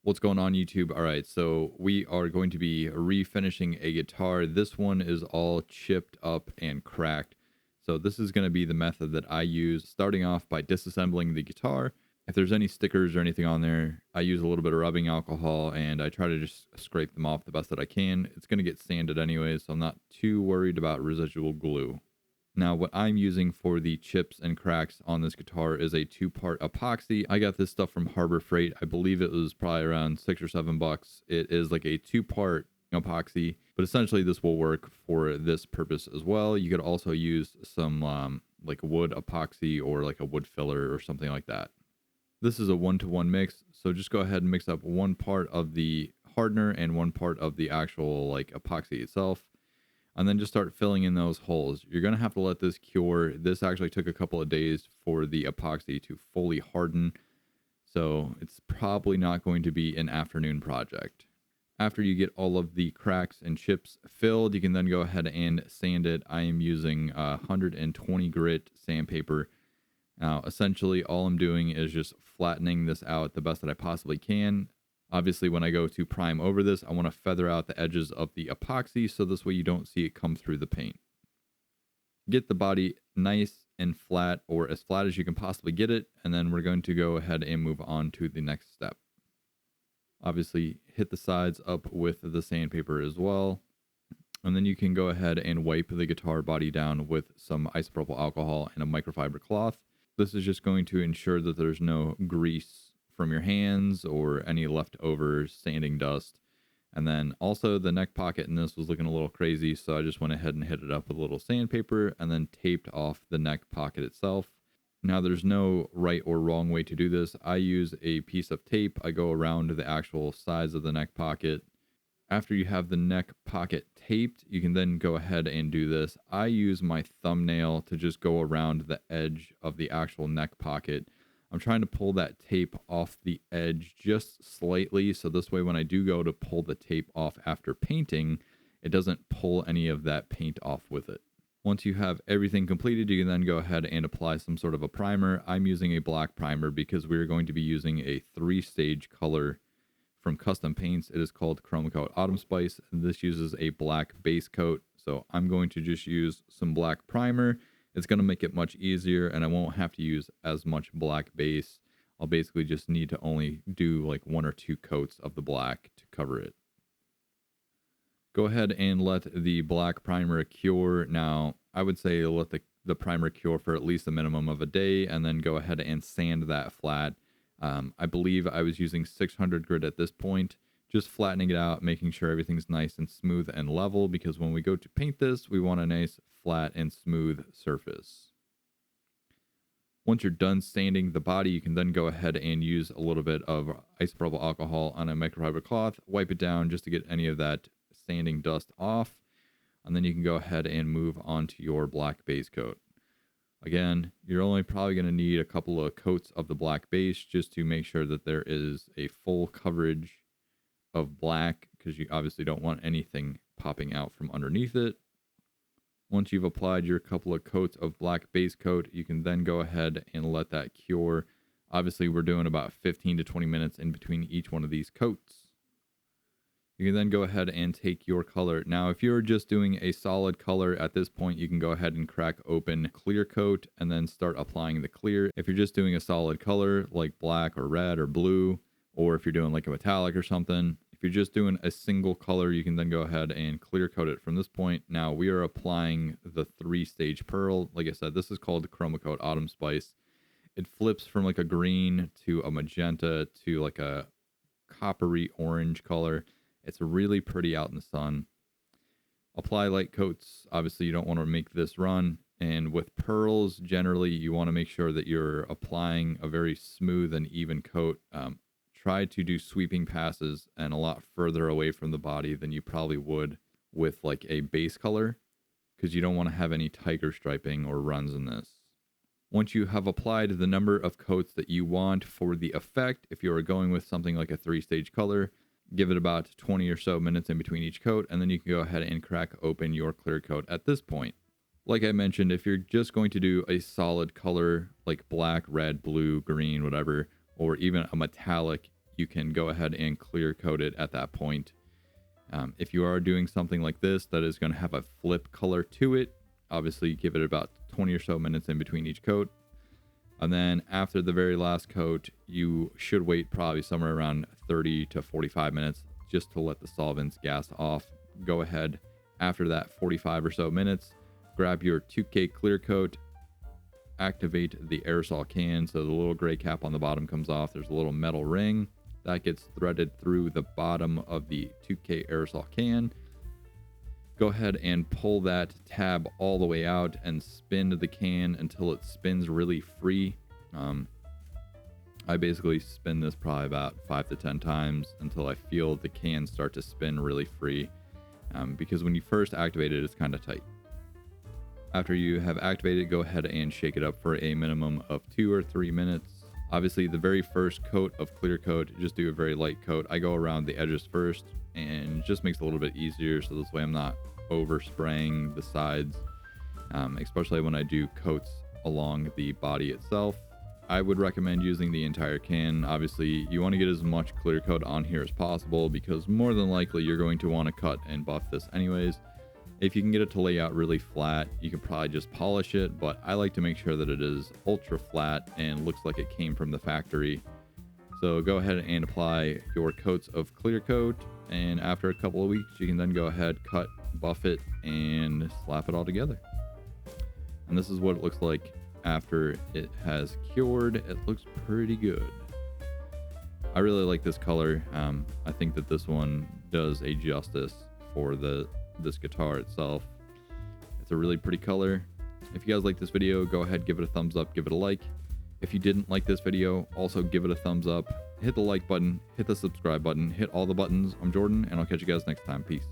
What's going on, YouTube? All right, so we are going to be refinishing a guitar. This one is all chipped up and cracked. So this is going to be the method that I use, starting off by disassembling the guitar. If there's any stickers or anything on there, I use a little bit of rubbing alcohol and I try to just scrape them off the best that I can. It's going to get sanded anyways, so I'm not too worried about residual glue. Now, what I'm using for the chips and cracks on this guitar is a 2-part epoxy. I got this stuff from Harbor Freight. I believe it was probably around $6 or $7. It is like a 2-part epoxy, but essentially this will work for this purpose as well. You could also use some like wood epoxy or like a wood filler or something like that. This is a 1-to-1 mix, so just go ahead and mix up 1 part of the hardener and 1 part of the actual like epoxy itself. And then just start filling in those holes. You're going to have to let this cure. This actually took a couple of days for the epoxy to fully harden, so it's probably not going to be an afternoon project. After you get all of the cracks and chips filled, you can then go ahead and sand it. I am using 120 grit sandpaper. Now, essentially, all I'm doing is just flattening this out the best that I possibly can. Obviously, when I go to prime over this, I want to feather out the edges of the epoxy so this way you don't see it come through the paint. Get the body nice and flat, or as flat as you can possibly get it, and then we're going to go ahead and move on to the next step. Obviously, hit the sides up with the sandpaper as well, and then you can go ahead and wipe the guitar body down with some isopropyl alcohol and a microfiber cloth. This is just going to ensure that there's no grease from your hands or any leftover sanding dust. And then also the neck pocket in this was looking a little crazy, so I just went ahead and hit it up with a little sandpaper and then taped off the neck pocket itself. Now, there's no right or wrong way to do this. I use a piece of tape. I go around the actual size of the neck pocket. After you have the neck pocket taped, you can then go ahead and do this. I use my thumbnail to just go around the edge of the actual neck pocket. I'm trying to pull that tape off the edge just slightly, so this way when I do go to pull the tape off after painting, it doesn't pull any of that paint off with it. Once you have everything completed, you can then go ahead and apply some sort of a primer. I'm using a black primer because we're going to be using a 3-stage color from Custom Paints. It is called Chroma Coat Autumn Spice, and this uses a black base coat. So I'm going to just use some black primer. It's going to make it much easier, and I won't have to use as much black base. I'll basically just need to only do like 1 or 2 coats of the black to cover it. Go ahead and let the black primer cure. Now, I would say let the primer cure for at least a minimum of a day, and then go ahead and sand that flat. I believe I was using 600 grit at this point, just flattening it out, making sure everything's nice and smooth and level, because when we go to paint this, we want a nice flat and smooth surface. Once you're done sanding the body, you can then go ahead and use a little bit of isopropyl alcohol on a microfiber cloth, wipe it down just to get any of that sanding dust off, and then you can go ahead and move on to your black base coat. Again, you're only probably going to need a couple of coats of the black base just to make sure that there is a full coverage of black, because you obviously don't want anything popping out from underneath it. Once you've applied your couple of coats of black base coat, you can then go ahead and let that cure. Obviously, we're doing about 15 to 20 minutes in between each one of these coats. You can then go ahead and take your color. Now, if you're just doing a solid color at this point, you can go ahead and crack open clear coat and then start applying the clear. If you're just doing a solid color like black or red or blue, or if you're doing like a metallic or something, if you're just doing a single color, you can then go ahead and clear coat it from this point. Now we are applying the 3-stage pearl. Like I said, this is called Chroma Coat Autumn Spice. It flips from like a green to a magenta to like a coppery orange color. It's really pretty out in the sun. Apply light coats. Obviously, you don't want to make this run. And with pearls, generally, you want to make sure that you're applying a very smooth and even coat. Try to do sweeping passes and a lot further away from the body than you probably would with like a base color, because you don't want to have any tiger striping or runs in this. Once you have applied the number of coats that you want for the effect, if you are going with something like a 3-stage color, give it about 20 or so minutes in between each coat, and then you can go ahead and crack open your clear coat at this point. Like I mentioned, if you're just going to do a solid color like black, red, blue, green, whatever, or even a metallic, you can go ahead and clear coat it at that point. If you are doing something like this that is going to have a flip color to it, obviously give it about 20 or so minutes in between each coat. And then after the very last coat, you should wait probably somewhere around 30 to 45 minutes just to let the solvents gas off. Go ahead after that 45 or so minutes, grab your 2K clear coat, activate the aerosol can so the little gray cap on the bottom comes off. There's a little metal ring that gets threaded through the bottom of the 2K aerosol can. Go ahead and pull that tab all the way out and spin the can until it spins really free. I basically spin this probably about 5 to 10 times until I feel the can start to spin really free, because when you first activate it, it's kind of tight. After you have activated, go ahead and shake it up for a minimum of 2 or 3 minutes. Obviously, the very first coat of clear coat, just do a very light coat. I go around the edges first, and it just makes it a little bit easier, so this way I'm not overspraying the sides, especially when I do coats along the body itself. I would recommend using the entire can. Obviously, you want to get as much clear coat on here as possible because more than likely you're going to want to cut and buff this anyways. If you can get it to lay out really flat, you can probably just polish it, but I like to make sure that it is ultra flat and looks like it came from the factory. So go ahead and apply your coats of clear coat, and after a couple of weeks you can then go ahead, cut, buff it, and slap it all together. And this is what it looks like after it has cured. It looks pretty good. I really like this color. I think that this one does a justice for this guitar itself. It's a really pretty color. If you guys like this video, go ahead, give it a thumbs up, give it a like. If you didn't like this video, also give it a thumbs up. Hit the like button, hit the subscribe button, hit all the buttons. I'm Jordan, and I'll catch you guys next time. Peace.